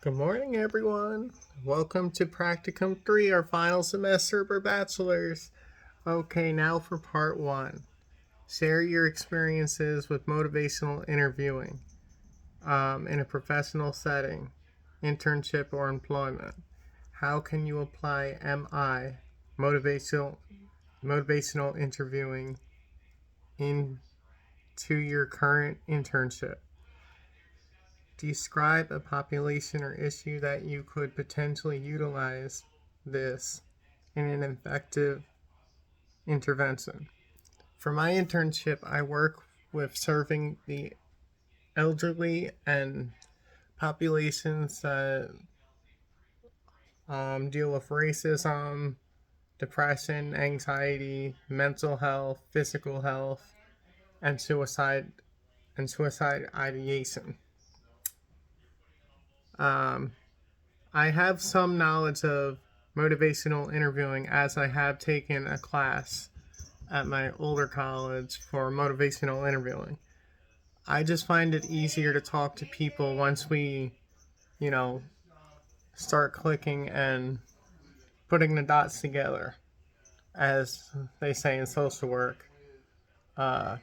Good morning, everyone. Welcome to Practicum 3, our final semester for bachelors. Okay, now for part 1. Share your experiences with motivational interviewing in a professional setting, internship, or employment. How can you apply MI, motivational interviewing, into your current internship? Describe a population or issue that you could potentially utilize this in an effective intervention. For my internship, I work with serving the elderly and populations that deal with racism, depression, anxiety, mental health, physical health, and suicide ideation. Um, I have some knowledge of motivational interviewing as I have taken a class at my older college for motivational interviewing. I just find it easier to talk to people once we, you know, start clicking and putting the dots together, as they say in social work. Uh,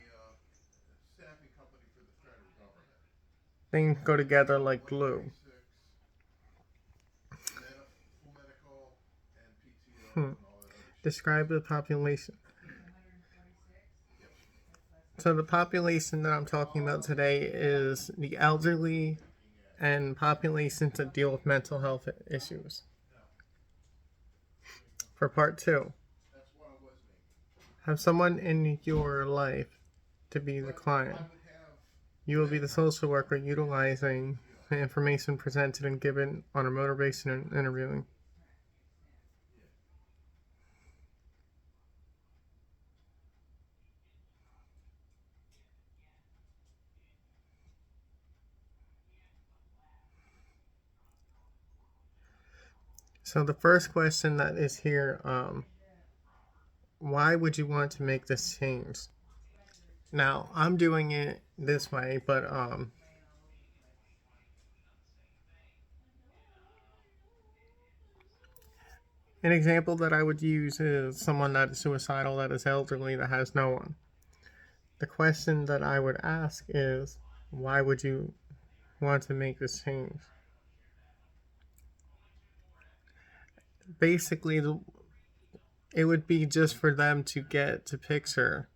Things go together like glue. Hmm. Describe the population. So the population that I'm talking about today is the elderly and populations that deal with mental health issues. For part 2, have someone in your life to be the client. You will be the social worker utilizing the information presented and given on a motivation and interviewing. So the first question that is here, why would you want to make this change? Now, I'm doing it this way, but an example that I would use is someone that is suicidal, that is elderly, that has no one. The question that I would ask is, why would you want to make this change? Basically, it would be just for them to get to picture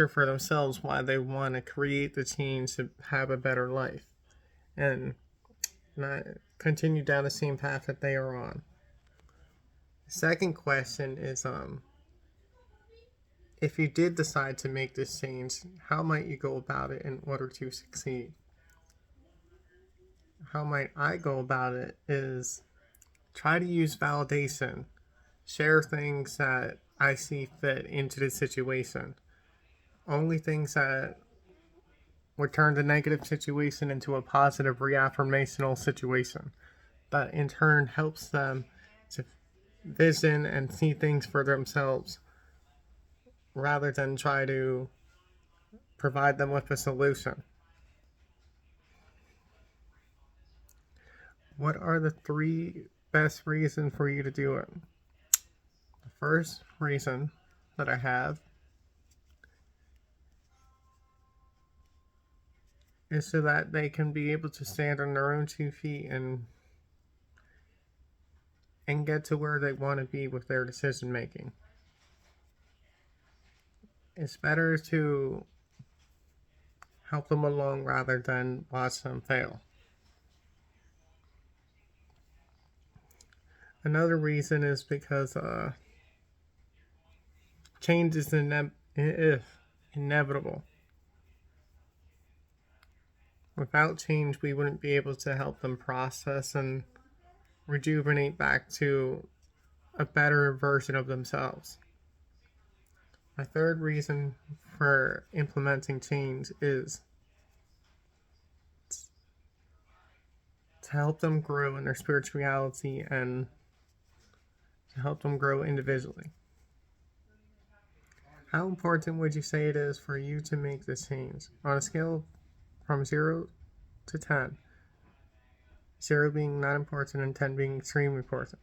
for themselves why they want to create the change to have a better life and not continue down the same path that they are on. The second question is, if you did decide to make this change, how might you go about it in order to succeed? How might I go about it is try to use validation, share things that I see fit into the situation, only things that would turn the negative situation into a positive reaffirmational situation that in turn helps them to vision and see things for themselves rather than try to provide them with a solution. What are the 3 best reasons for you to do it? The first reason that I have is so that they can be able to stand on their own 2 feet and get to where they want to be with their decision making. It's better to help them along rather than watch them fail. Another reason is because change is inevitable. Without change, we wouldn't be able to help them process and rejuvenate back to a better version of themselves. My third reason for implementing change is to help them grow in their spirituality and to help them grow individually. How important would you say it is for you to make this change? On a scale from 0 to 10. 0 being not important and 10 being extremely important.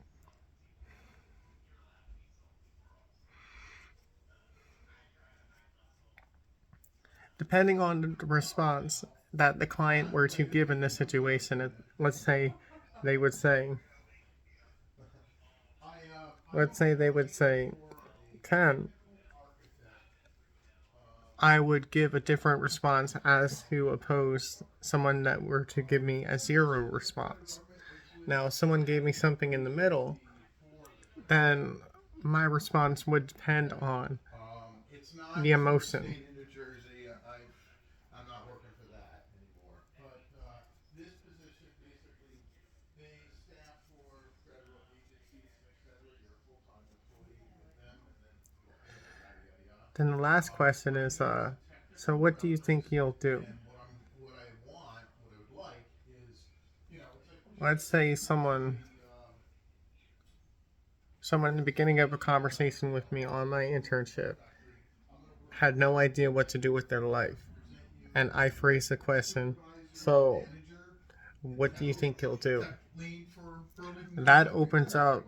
Depending on the response that the client were to give in this situation, let's say they would say, they would say 10, I would give a different response as to oppose someone that were to give me a 0 response. Now, if someone gave me something in the middle, then my response would depend on the emotion. Then the last question is, so what do you think you'll do? Let's say someone in the beginning of a conversation with me on my internship had no idea what to do with their life. And I phrased the question, so what do you think you'll do? That opens up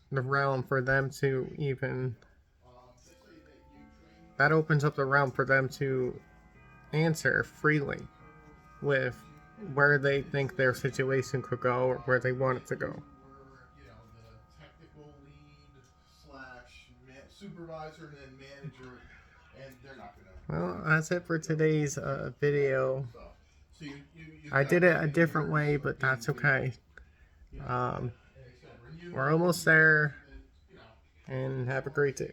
the realm for them to answer freely with where they think their situation could go or where they want it to go. Well, that's it for today's video. I did it a different way, but that's okay. We're almost there, and have a great day.